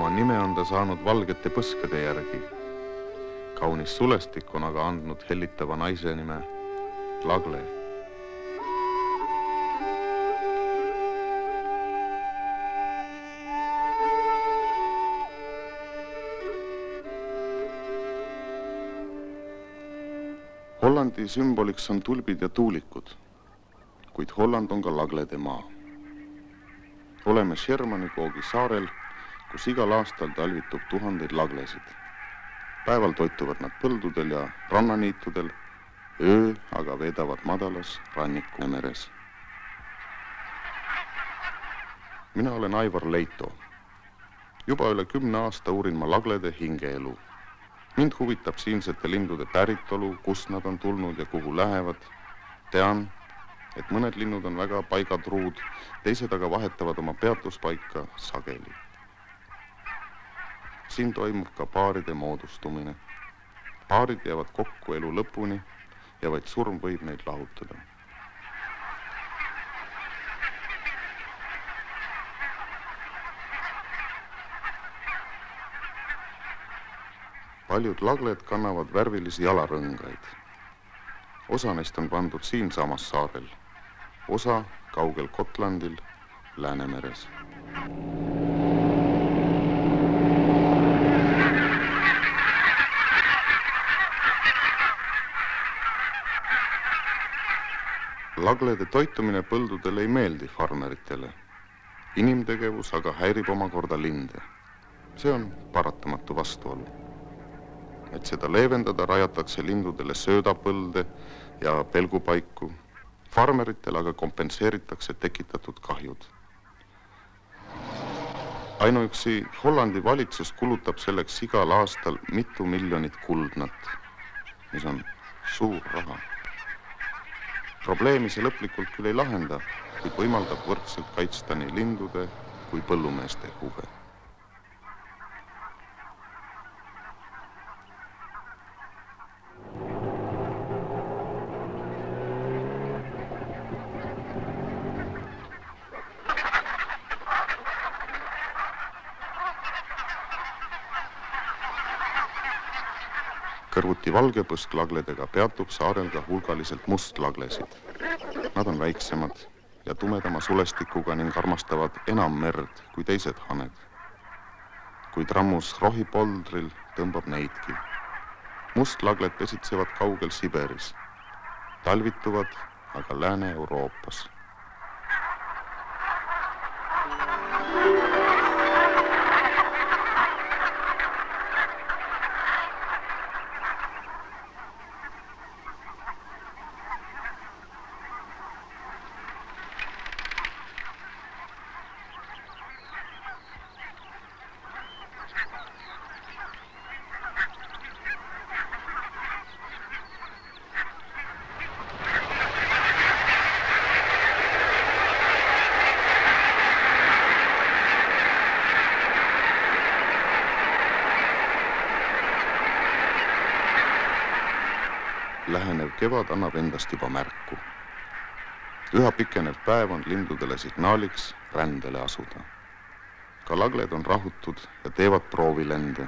Oma nime on ta saanud valgete põskede järgi. Kaunis sulestik on aga andnud hellitava naise nime Lagle. Hollandi sümboliks on tulbid ja tuulikud, kuid Holland on ka laglede maa. Oleme Shermanikoogi saarel, kus igal aastal talvitub tuhandeid laglesid. Päeval toituvad nad põldudel ja rannaniitudel, öö aga veedavad madalas ranniku meres. Mina olen Aivar Leito. Juba üle 10 aasta uurin ma laglede hingeelu. Mind huvitab siinsete lindude päritolu, kust nad on tulnud ja kuhu lähevad. Tean, et mõned linnud on väga paigatruud, teised aga vahetavad oma peatuspaika sageli. Siin toimub ka paaride moodustumine. Paarid jäävad kokku elu lõpuni ja vaid surm võib neid lahutada. Paljud lagled kannavad värvilisi jalarõngaid. Osa neist on pandud siinsamas saarel, osa kaugel Gotlandil Läänemeres. Laglede toitumine põldudel ei meeldi farmeritele. Inimtegevus aga häirib omakorda linde. See on paratamatu vastuolu. Et seda leevendada, rajatakse lindudele söödapõlde ja pelgupaiku. Farmeritel aga kompenseeritakse tekitatud kahjud. Ainuüksi Hollandi valitsus kulutab selleks igal aastal mitu miljonit kuldnat, mis on suur raha. Probleemi see lõplikult küll ei lahenda, kuid võimaldab võrdselt kaitsta nii lindude kui põllumeeste huve. Kõrvuti valgepõsklagledega peatub saarel ka hulgaliselt mustlaglesid. Nad on väiksemad ja tumedama sulestikuga ning armastavad enam merd kui teised haned. Kuid rammus rohipoldril tõmbab neidki. Mustlagled pesitsevad kaugel Siberis. Talvituvad aga Lääne-Euroopas. Lähenev kevad annab endast juba märku. Üha pikenev päev on lindudele signaaliks rändele asuda. Ka lagled on rahutud ja teevad proovilende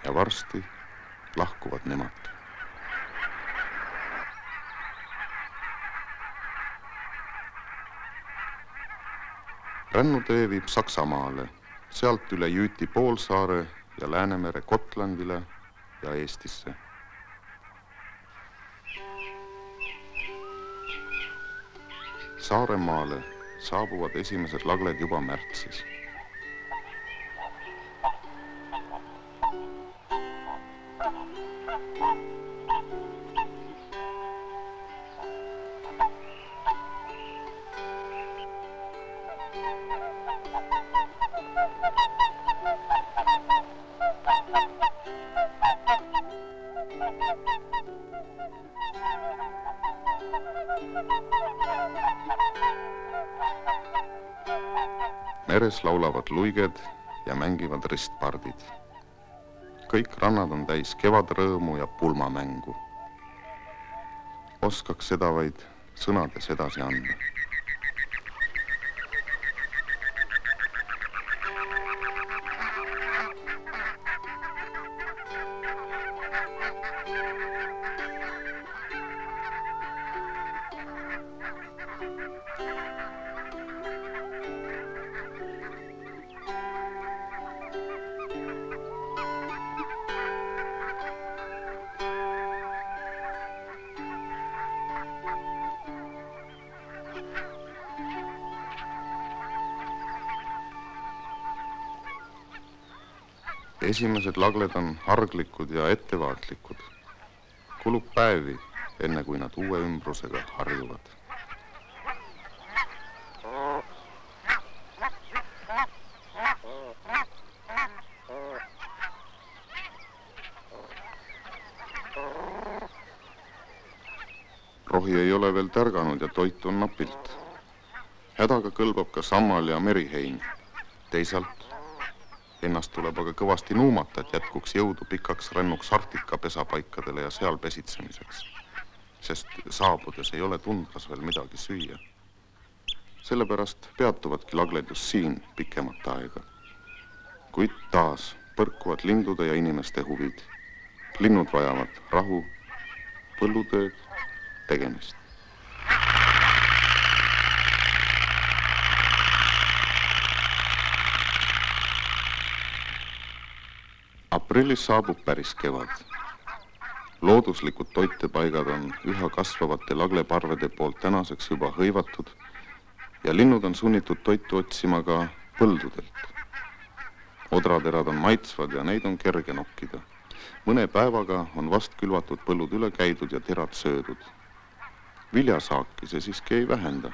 ja varsti lahkuvad nemad. Rännutee viib Saksamaale, sealt üle Jüti poolsaare ja Läänemere Gotlandile ja Eestisse. Saaremaale saabuvad esimesed lagled juba märtsis. Meres laulavad luiged ja mängivad ristpardid. Kõik rannad on täis kevadrõõmu ja pulmamängu. Oskaks seda vaid sõnades edasi anda. Esimesed lagled on harglikud ja ettevaatlikud. Kulub päevi, enne kui nad uue ümbrusega harjuvad. Rohi ei ole veel tärganud ja toitu on napilt. Hädaga kõlbab ka sammal ja merihein. Teisalt ennast tuleb aga kõvasti nuumata, et jätkuks jõudu pikaks rännuks Arktika pesapaikadele ja seal pesitsemiseks. Sest saabudes ei ole tundras veel midagi süüa. Sellepärast peatuvadki lagled just siin pikemat aega. Kuid taas põrkuvad lindude ja inimeste huvid. Linnud vajavad rahu, põllutööd, tegemist. Aprillis saabub päris kevad. Looduslikud toitepaigad on üha kasvavate lagleparvede poolt tänaseks juba hõivatud ja linnud on sunnitud toitu otsima ka põldudelt. Odraterad on maitsvad ja neid on kerge nokkida. Mõne päevaga on vast külvatud põllud üle käidud ja terad söödud. Viljasaaki see siiski ei vähenda,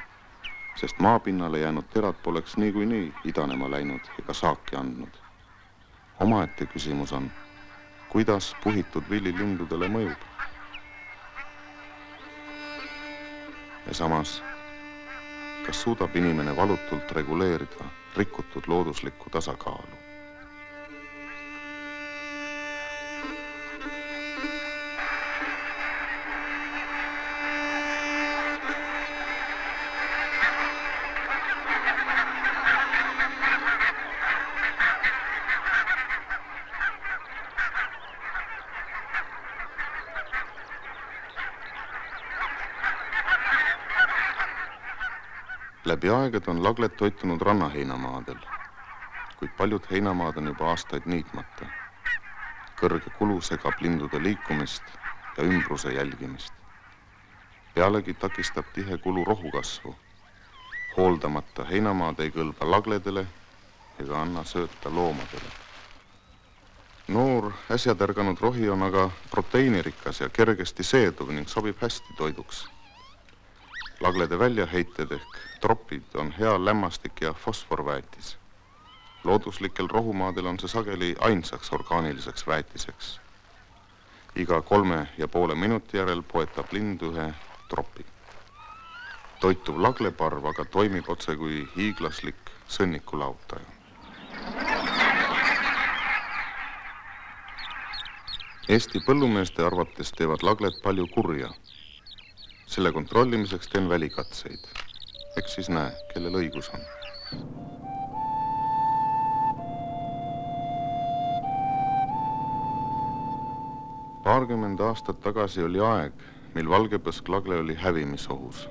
sest maapinnale jäänud terad poleks niikuinii idanema läinud ega saaki andnud. Omaette küsimus on, kuidas puhitud vili lindudele mõjub. Ja samas, kas suudab inimene valutult reguleerida rikutud looduslikku tasakaalu? Läbi aegad on lagled toitunud rannaheinamaadel, kuid paljud heinamaad on juba aastaid niitmata. Kõrge kulu segab lindude liikumist ja ümbruse jälgimist. Pealegi takistab tihe kulu rohukasvu. Hooldamata heinamaad ei kõlba lagledele ega anna sööta loomadele. Noor äsja tärganud rohi on aga proteiinirikas ja kergesti seeduv ning sobib hästi toiduks. Laglede väljaheited ehk tropid on hea lämmastik ja fosforväetis. Looduslikel rohumaadel on see sageli ainsaks orgaaniliseks väetiseks. Iga 3,5 minuti järel poetab lind ühe tropi. Toituv lagleparv aga toimib otse kui hiiglaslik sõnnikulautaja. Eesti põllumeeste arvates teevad lagled palju kurja. Selle kontrollimiseks teen välikatseid. Eks siis näe, kellel õigus on. Paarkümmend aastat tagasi oli aeg, mil valgepõsklagle oli hävimisohus.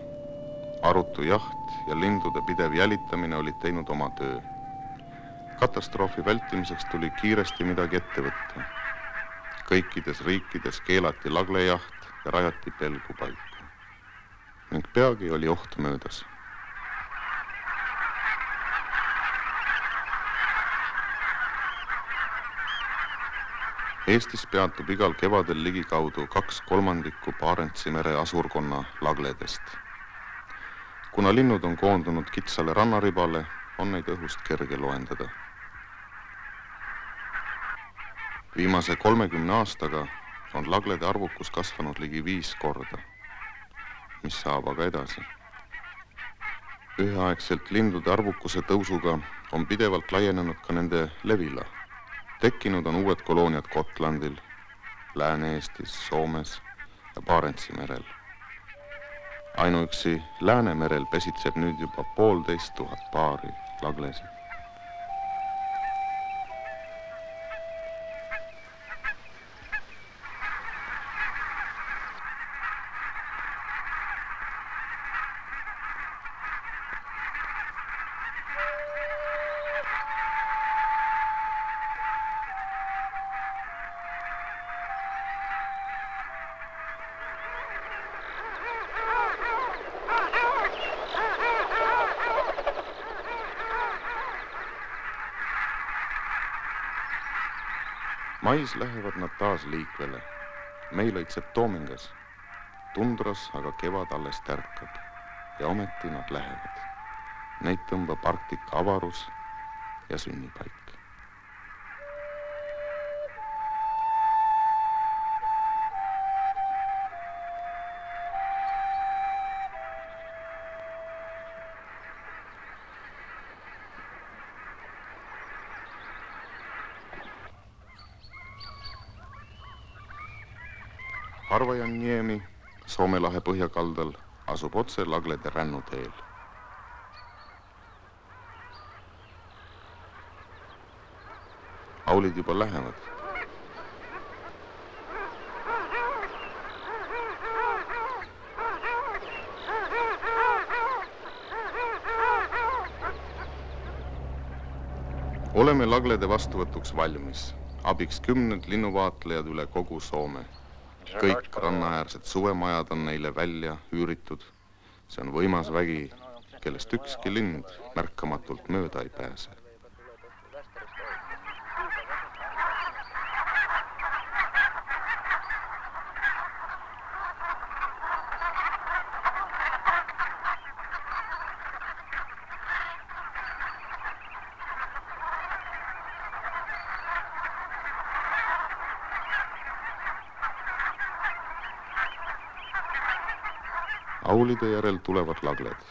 Arutu jaht ja lindude pidev jälitamine olid teinud oma töö. Katastroofi vältimiseks tuli kiiresti midagi ette võtta. Kõikides riikides keelati laglejaht ja rajati pelgupaiku. Ning peagi oli oht möödas. Eestis peatub igal kevadel ligikaudu 2/3 Barentsi mere asurkonna lagledest. Kuna linnud on koondunud kitsale rannaribale, on neid õhust kerge loendada. Viimase 30 aastaga on laglede arvukus kasvanud ligi 5 korda. Mis saab aga edasi. Üheaegselt lindude arvukuse tõusuga on pidevalt laienenud ka nende levila. Tekkinud on uued kolooniad Gotlandil, Lääne-Eestis, Soomes ja Barentsi merel. Ainuüksi Läänemerel pesitseb nüüd juba 1500 paari laglesid. Mais lähevad nad taas liikvele. Meil õitseb toomingas. Tundras aga kevad alles tärkab ja ometi nad lähevad. Neid tõmbab Arktika avarus ja sünnipaik. Harvajaniemi Soome lahe põhjakaldal asub otse Laglede rännuteel. Aulid juba lähevad. Oleme Laglede vastuvõtuks valmis. Abiks 10 linnuvaatlejad üle kogu Soome. Kõik rannaäärsed suvemajad on neile välja üüritud. See on võimas vägi, kellest ükski lind märkamatult mööda ei pääse. Aulide järel tulevad lagled.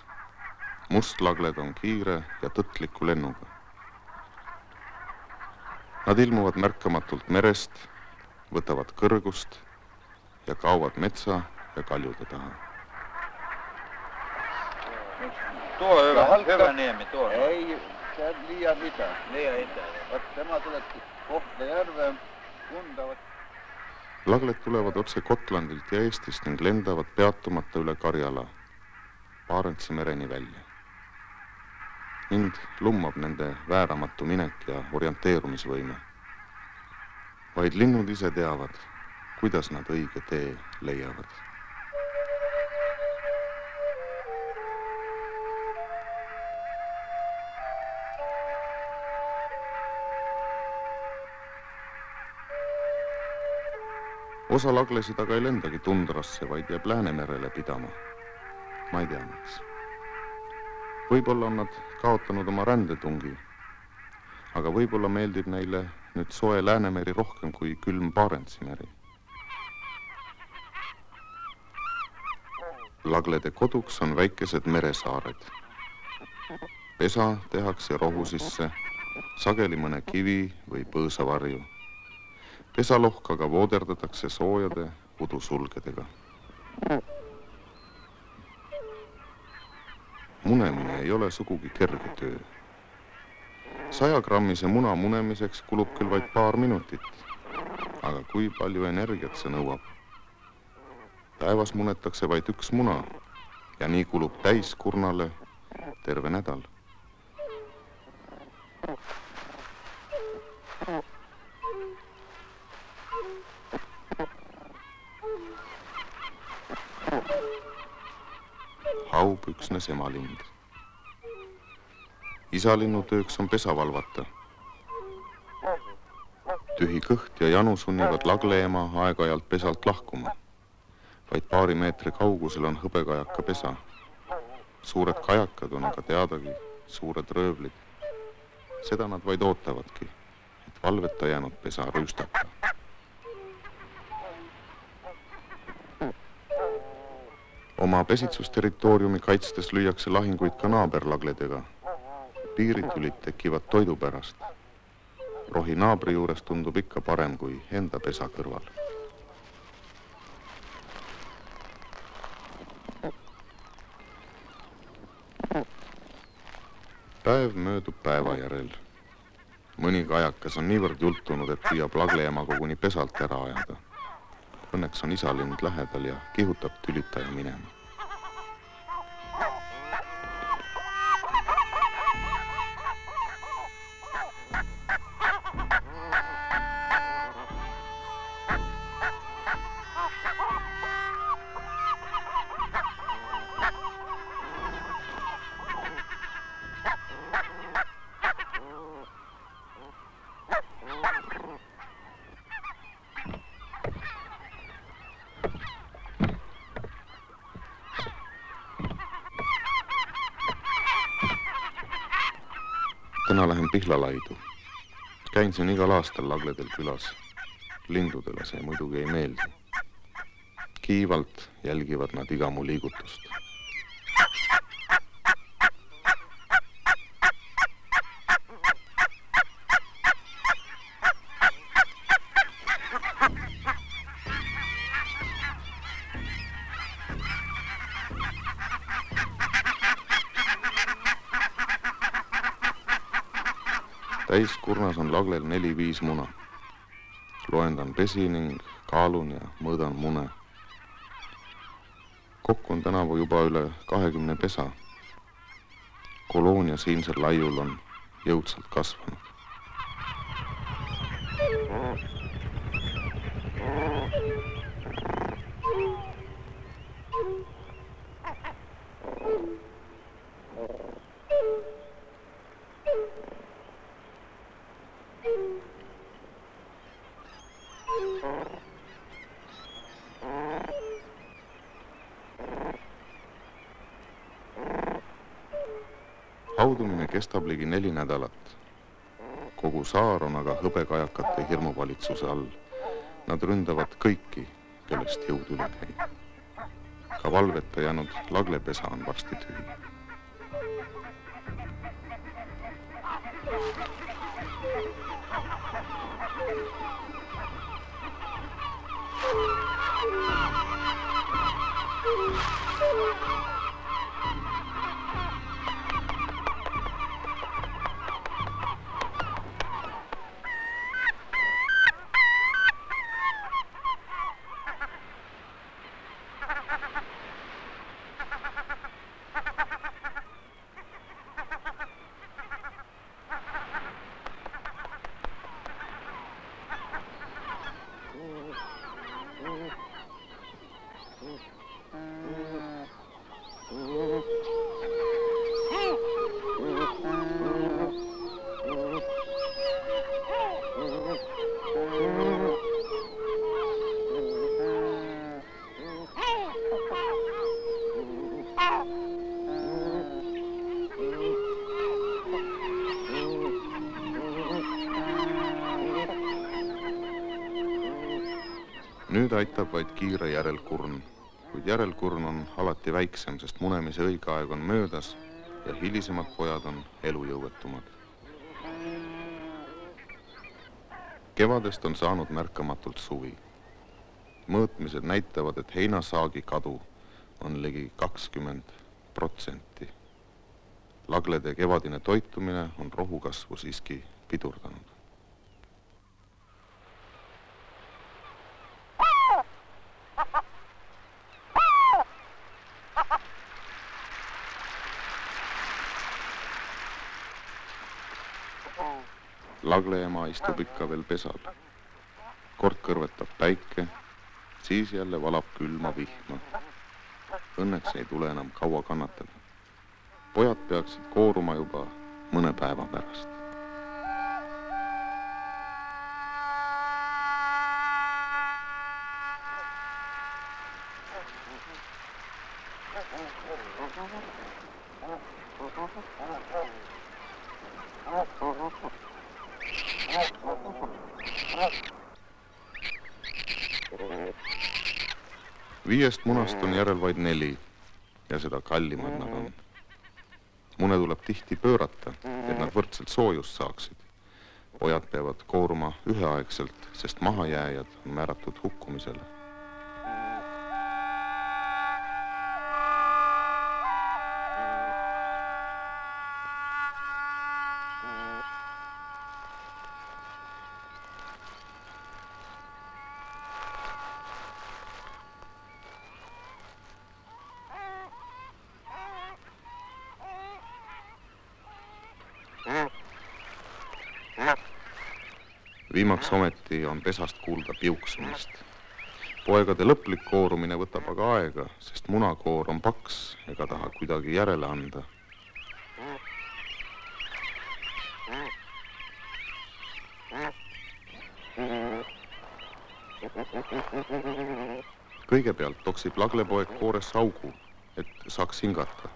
Mustlagled on kiire ja tõtliku lennuga. Nad ilmuvad märkamatult merest, võtavad kõrgust ja kaovad metsa ja kaljude taha. Tuo hyvä niemi, tuo. Ei, se on liian itä. Tämä tuletti Kohtla-Järve, Kundavat. Lagled tulevad otse Gotlandilt ja Eestist ning lendavad peatumata üle Karjala, Barentsi mereni välja. Mind lummab nende vääramatu minek ja orienteerumisvõime. Vaid linnud ise teavad, kuidas nad õige tee leiavad. Osa laglesid aga ei lendagi tundrasse, vaid jääb Läänemerele pidama. Ma ei tea, miks. Võib-olla on nad kaotanud oma rändetungi, aga võib-olla meeldib neile nüüd soe Läänemeri rohkem kui külm Barentsi meri. Laglede koduks on väikesed meresaared. Pesa tehakse rohu sisse, sageli mõne kivi või põõsavarju. Pesalohkaga vooderdatakse soojade udusulgedega. Munemine ei ole sugugi kerge töö. 100-grammise muna munemiseks kulub küll vaid paar minutit, aga kui palju energiat see nõuab. Päevas munetakse vaid üks muna ja nii kulub täis kurnale terve nädal. Haub üksnes emalind. Isalinnu tööks on pesa valvata. Tühi kõht ja janu sunnivad lagleema aeg-ajalt pesalt lahkuma. Vaid paari meetri kaugusel on hõbekajaka pesa. Suured kajakad on aga teadagi, suured röövlid. Seda nad vaid ootavadki, et valveta jäänud pesa rüüstata. Oma pesitsusterritooriumi kaitstes lüüakse lahinguid ka naaberlagledega. Piiritulid tekivad toidu pärast. Rohi naabri juures tundub ikka parem kui enda pesa kõrval. Päev möödub päeva järel. Mõni kajakas on niivõrd jultunud, et püüab lagleema koguni pesalt ära ajada. Õnneks on isalind lähedal ja kihutab tülitaja minema. Täna lähen Pihlalaidu. Käin siin igal aastal Lagledel külas. Lindudele see muidugi ei meeldi. Kiivalt jälgivad nad iga mu liigutust. Täiskurnas on Laglel 4-5 muna. Loendan pesi ning kaalun ja mõõdan mune. Kokku on tänavu juba üle 20 pesa. Koloonia siinsel laiul on jõudsalt kasvanud. Haudumine kestab ligi 4 nädalat. Kogu saar on aga hõbekajakate hirmuvalitsuse all. Nad ründavad kõiki, kellest jõud üle käib. Ka valveta jäänud Laglepesa on varsti tühi. Nüüd aitab vaid kiire järelkurn, kuid järelkurn on alati väiksem, sest munemise õige aeg on möödas ja hilisemad pojad on elujõuetumad. Kevadest on saanud märkamatult suvi. Mõõtmised näitavad, et heinasaagi kadu on ligi 20%. Laglede kevadine toitumine on rohukasvu siiski pidurdanud. Lagleema istub ikka veel pesal. Kord kõrvetab päike, siis jälle valab külma vihma. Õnneks ei tule enam kaua kannatada. Pojad peaksid kooruma juba mõne päeva pärast. Viiest munast on järel vaid 4 ja seda kallimad nad on. Mune tuleb tihti pöörata, et nad võrdselt soojust saaksid. Pojad peavad kooruma üheaegselt, sest mahajääjad on määratud hukkumisele. Viimaks ometi on pesast kuulda piuksumist. Poegade lõplik koorumine võtab aga aega, sest munakoor on paks ega taha kuidagi järele anda. Kõigepealt toksib laglepoeg koores augu, et saaks hingata.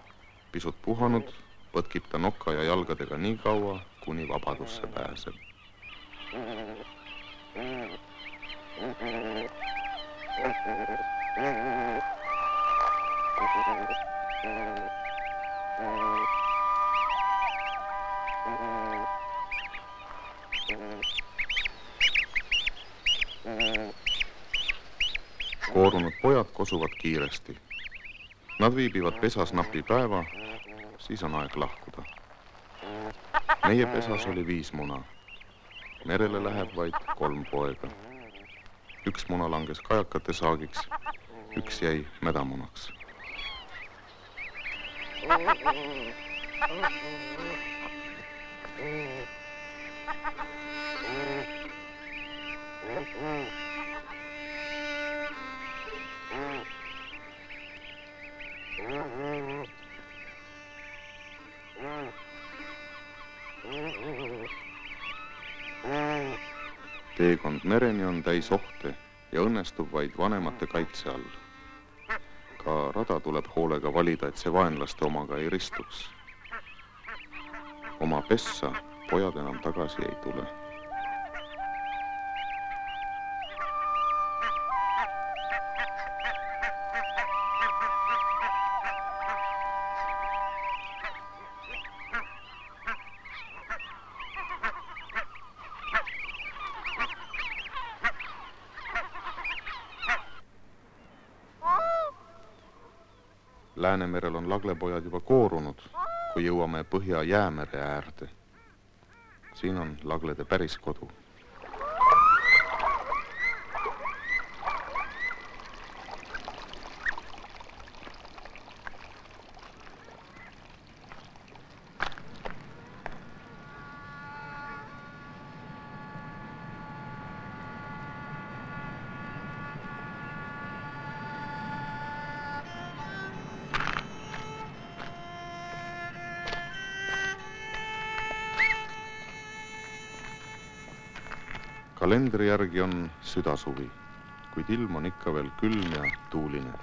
Pisut puhanud, võtkib ta nokka ja jalgadega nii kaua, kuni vabadusse pääseb. Koorunud pojad kosuvad kiiresti. Nad viibivad pesas napi päeva, siis on aeg lahkuda. Meie pesas oli 5 muna. Merele läheb vaid 3 poega. 1 muna langes kajakate saagiks, 1 jäi mädamunaks. Teekond mereni on täis ohte ja õnnestub vaid vanemate kaitse all. Ka rada tuleb hoolega valida, et see vaenlaste omaga ei ristuks. Oma pessa pojad enam tagasi ei tule. Läänemerel on laglepojad juba koorunud, kui jõuame Põhja-Jäämere äärde. Siin on laglede päris kodu. Kalendri järgi on südasuvi, kuid ilm on ikka veel külm ja tuuline.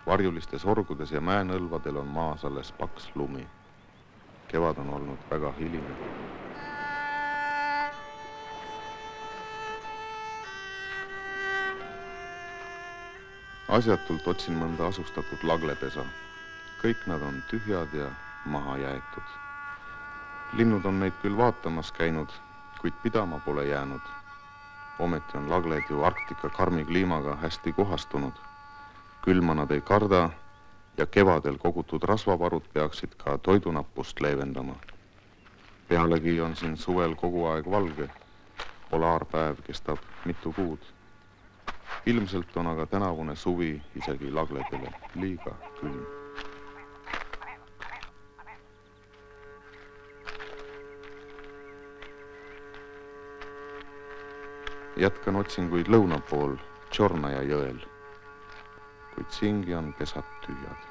Varjulistes orgudes ja mäenõlvadel on maas alles paks lumi. Kevad on olnud väga hiline. Asjatult otsin mõnda asustatud laglepesa. Kõik nad on tühjad ja maha jäetud. Linnud on neid küll vaatamas käinud, kuid pidama pole jäänud. Ometi on lagled ju Arktika karmi kliimaga hästi kohastunud. Külma nad ei karda ja kevadel kogutud rasvavarud peaksid ka toidunappust leevendama. Pealegi on siin suvel kogu aeg valge. Polaarpäev kestab mitu kuud. Ilmselt on aga tänavune suvi isegi lagledele liiga külm. Jätkan otsinguid lõuna pool Tšornaja jõel, kuid siingi on pesad tühjad.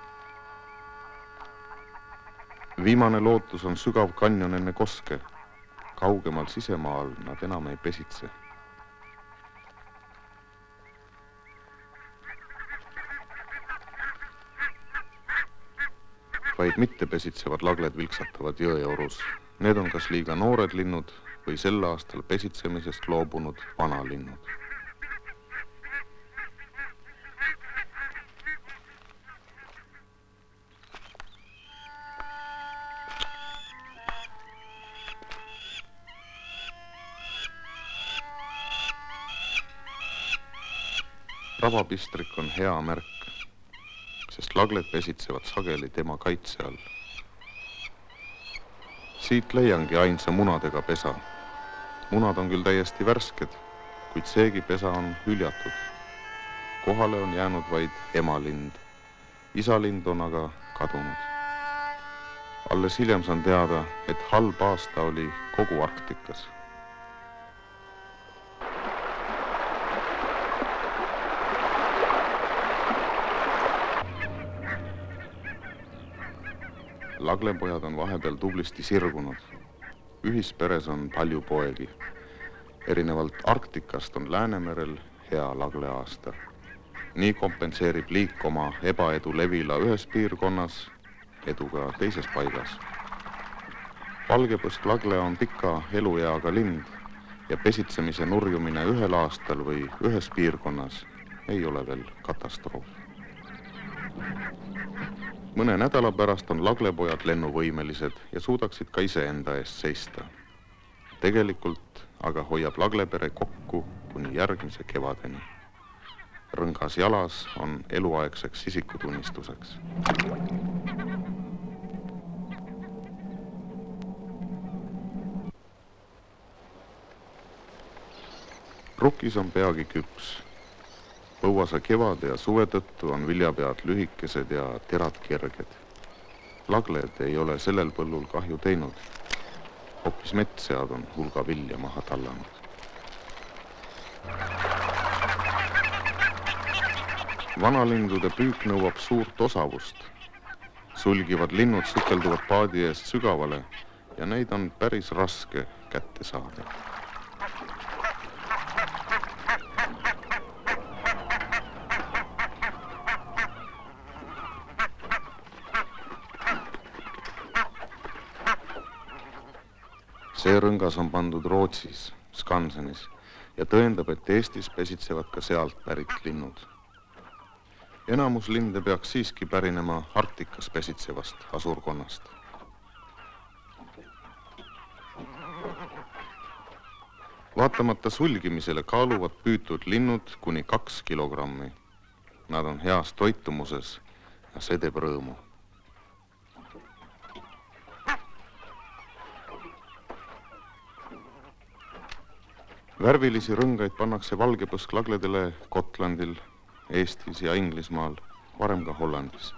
Viimane lootus on sügav kanjon enne koske. Kaugemal sisemaal nad enam ei pesitse. Vaid mitte pesitsevad lagled vilksatavad jõeorus. Need on kas liiga noored linnud või sel aastal pesitsemisest loobunud vanalinnud. Rabapistrik on hea märk, sest lagled pesitsevad sageli tema kaitse all. Siit leiangi ainsa munadega pesa. Munad on küll täiesti värsked, kuid seegi pesa on hüljatud. Kohale on jäänud vaid emalind. Isalind on aga kadunud. Alles hiljem saan teada, et halb aasta oli kogu Arktikas. Laglepojad on vahepeal tublisti sirgunud. Ühisperes on palju poegi. Erinevalt Arktikast on Läänemerel hea lagleaasta. Nii kompenseerib liik oma ebaedu levila ühes piirkonnas, eduga teises paigas. Valgepõsk-lagle on pika elueaga lind ja pesitsemise nurjumine ühel aastal või ühes piirkonnas ei ole veel katastroof. Mõne nädala pärast on laglepojad lennuvõimelised ja suudaksid ka iseenda eest seista. Tegelikult aga hoiab laglepere kokku kuni järgmise kevadeni. Rõngas jalas on eluaegseks isikutunnistuseks. Rukis on peagi küps. Põuase kevade ja suve tõttu on viljapead lühikesed ja terad kerged. Lagled ei ole sellel põllul kahju teinud. Hoopis metssead on hulga vilja maha tallanud. Vanalindude püük nõuab suurt osavust. Sulgivad linnud sukelduvad paadi eest sügavale ja neid on päris raske kätte saada. See rõngas on pandud Rootsis, Skansenis ja tõendab, et Eestis pesitsevad ka sealt pärit linnud. Enamus linde peaks siiski pärinema Arktikas pesitsevast asurkonnast. Vaatamata sulgimisele kaaluvad püütud linnud kuni 2 kilogrammi. Nad on heas toitumuses ja see teeb rõõmu. Värvilisi rõngaid pannakse valgepõsk-lagledele Gotlandil, Eestis ja Inglismaal, varem ka Hollandis.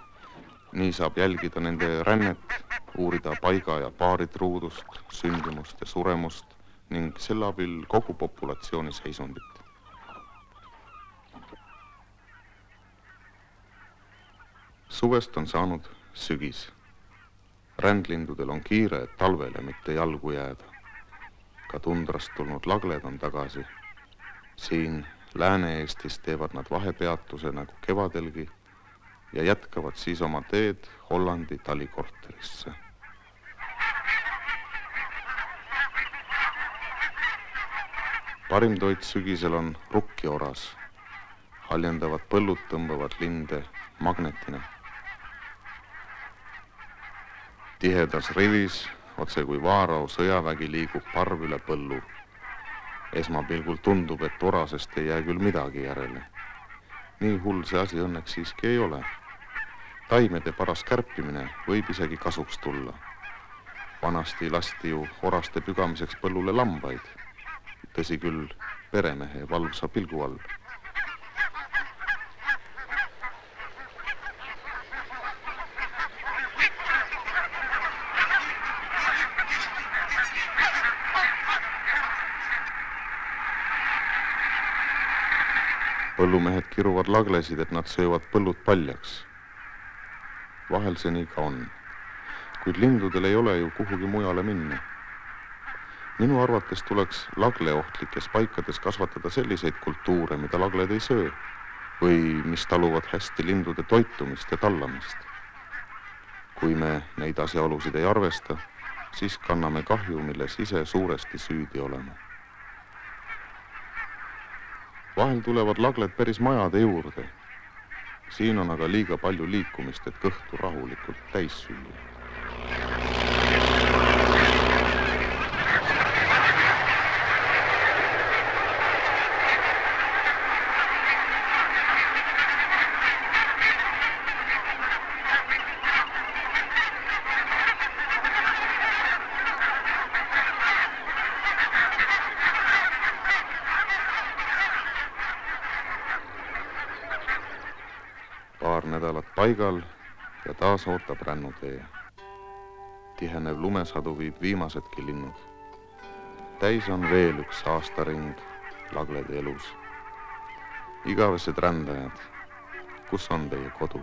Nii saab jälgida nende rännet, uurida paiga ja paarid ruudust, sündimust ja suremust ning selle abil kogu populatsiooni seisundit. Suvest on saanud sügis. Rändlindudel on kiire, et talvele mitte jalgu jääda. Ka tundrast tulnud lagled on tagasi. Siin Lääne-Eestis teevad nad vahepeatuse nagu kevadelgi ja jätkavad siis oma teed Hollandi talikorterisse. Parim toit sügisel on rukkioras. Haljendavad põllud tõmbavad linde magnetina. Tihedas rivis, otse kui Vaarau sõjavägi liigub parv üle põllu. Esmapilgul tundub, et orasest ei jää küll midagi järele. Nii hull see asi õnneks siiski ei ole. Taimede paras kärpimine võib isegi kasuks tulla. Vanasti lasti ju oraste pügamiseks põllule lambaid. Tõsi küll, peremehe valvsa pilgu all. Põllumehed kiruvad laglesid, et nad söövad põllud paljaks. Vahel see nii ka on, kuid lindudel ei ole ju kuhugi mujale minna. Minu arvates tuleks lagleohtlikes paikades kasvatada selliseid kultuure, mida lagled ei söö või mis taluvad hästi lindude toitumist ja tallamist. Kui me neid asjaolusid ei arvesta, siis kanname kahju, milles ise suuresti süüdi oleme. Vahel tulevad lagled päris majade juurde. Siin on aga liiga palju liikumist, et kõhtu rahulikult täis süüa. Paar nädalat paigal ja taas ootab rännutee. Tihenev lumesadu viib viimasedki linnud. Täis on veel üks aastaring laglede elus. Igavesed rändajad, kus on teie kodu?